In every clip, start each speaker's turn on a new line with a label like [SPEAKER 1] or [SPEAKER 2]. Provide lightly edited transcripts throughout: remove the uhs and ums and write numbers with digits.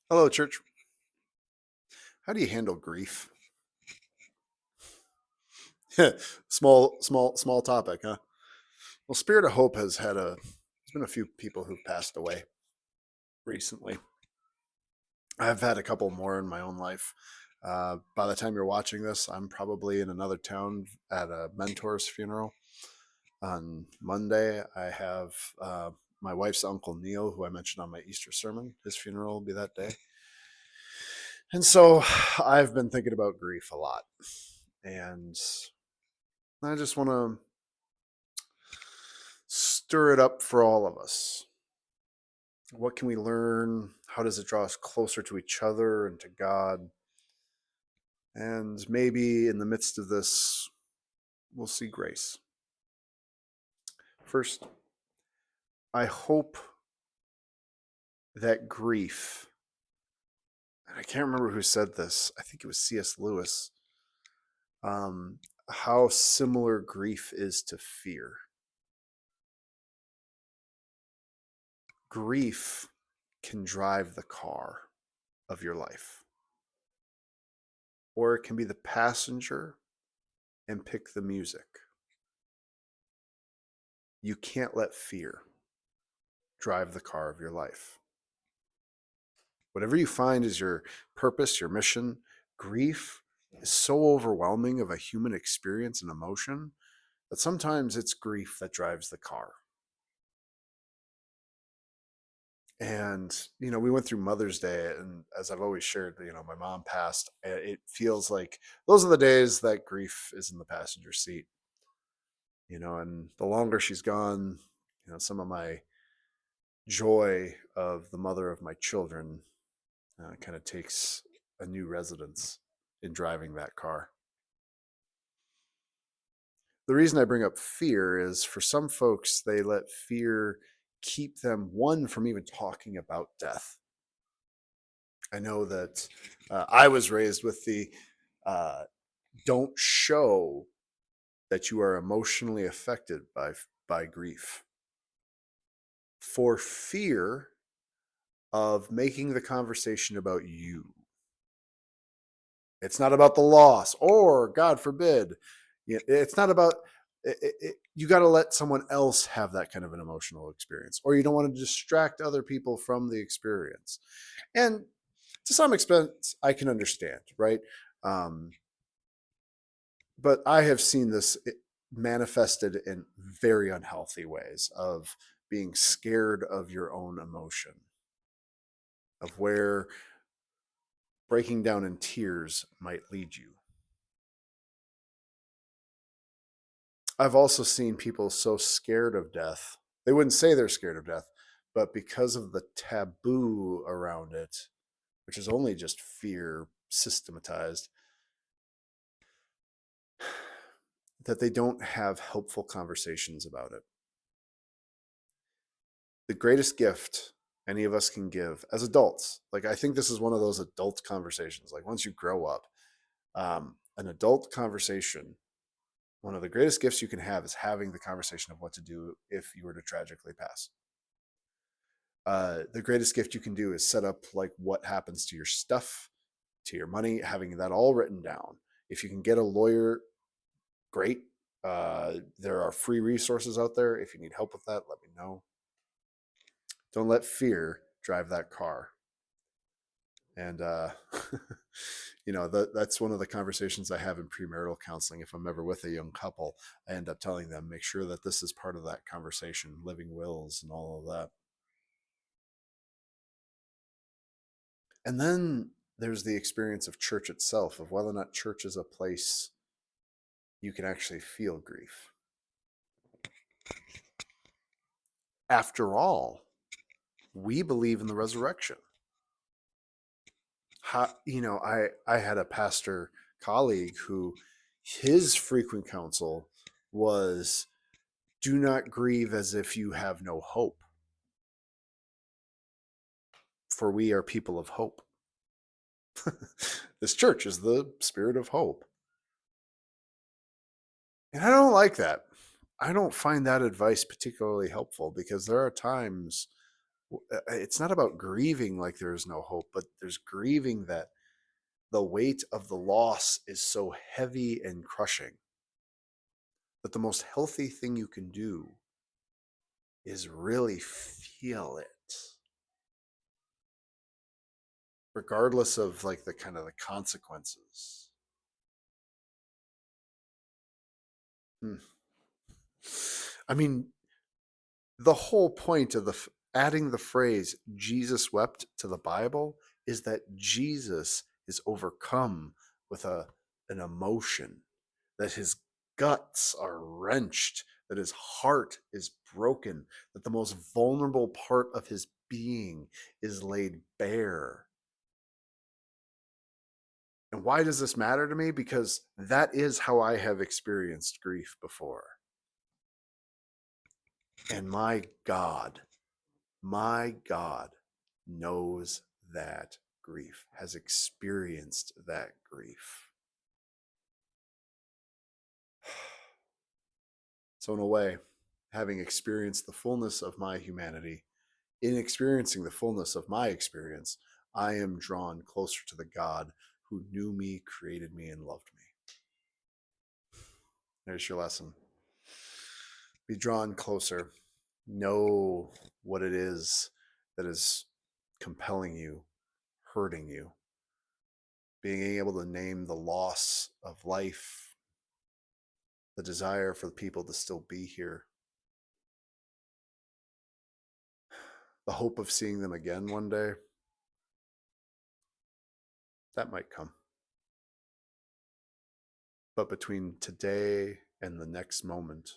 [SPEAKER 1] Hello, church. How do you handle grief? Small topic, huh? Well, Spirit of Hope there's been a few people who've passed away recently. I've had a couple more in my own life. By the time you're watching this, I'm probably in another town at a mentor's funeral. On Monday, I have my wife's uncle Neil, who I mentioned on my Easter sermon. His funeral will be that day. And so I've been thinking about grief a lot. And I just want to stir it up for all of us. What can we learn? How does it draw us closer to each other and to God? And maybe in the midst of this, we'll see grace. First, I hope that grief, and I can't remember who said this, I think it was C.S. Lewis, how similar grief is to fear. Grief can drive the car of your life, or it can be the passenger and pick the music. You can't let fear drive the car of your life. Whatever you find is your purpose, your mission, grief is so overwhelming of a human experience and emotion that sometimes it's grief that drives the car. And, we went through Mother's Day, and as I've always shared, my mom passed. It feels like those are the days that grief is in the passenger seat, and the longer she's gone, some of my joy of the mother of my children kind of takes a new residence in driving that car. The reason I bring up fear is for some folks, they let fear keep them, one, from even talking about death. I know that I was raised with the uh, don't show that you are emotionally affected by grief for fear of making the conversation about you. It's not about the loss, or God forbid, it's not about you got to let someone else have that kind of an emotional experience, or you don't want to distract other people from the experience. And to some extent, I can understand, right? Um, but I have seen this manifested in very unhealthy ways of being scared of your own emotion, of where breaking down in tears might lead you. I've also seen people so scared of death. They wouldn't say they're scared of death, but because of the taboo around it, which is only just fear systematized, that they don't have helpful conversations about it. The greatest gift any of us can give as adults, like I think this is one of those adult conversations, like once you grow up, an adult conversation, one of the greatest gifts you can have is having the conversation of what to do if you were to tragically pass. The greatest gift you can do is set up like what happens to your stuff, to your money, having that all written down. If you can get a lawyer, great. There are free resources out there. If you need help with that, let me know. Don't let fear drive that car. And that's one of the conversations I have in premarital counseling. If I'm ever with a young couple, I end up telling them, make sure that this is part of that conversation, living wills and all of that. And then there's the experience of church itself, of whether or not church is a place you can actually feel grief. After all, we believe in the resurrection. I had a pastor colleague who his frequent counsel was, do not grieve as if you have no hope, for we are people of hope. This church is the spirit of hope. And I don't like that. I don't find that advice particularly helpful, because there are times It's not about grieving like there is no hope, but there's grieving that the weight of the loss is so heavy and crushing that the most healthy thing you can do is really feel it, regardless of like the kind of the consequences. Hmm. I mean, the whole point of adding the phrase Jesus wept to the Bible is that Jesus is overcome with an emotion, that his guts are wrenched, that his heart is broken, that the most vulnerable part of his being is laid bare. And why does this matter to me? Because that is how I have experienced grief before. And my God knows that grief, has experienced that grief. So, in a way, having experienced the fullness of my humanity, in experiencing the fullness of my experience, I am drawn closer to the God who knew me, created me, and loved me. There's your lesson. Be drawn closer. Know what it is that is compelling you, hurting you. Being able to name the loss of life, the desire for the people to still be here, the hope of seeing them again one day, that might come. But between today and the next moment,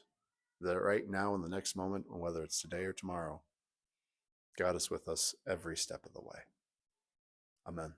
[SPEAKER 1] that right now and the next moment, whether it's today or tomorrow, God is with us every step of the way. Amen.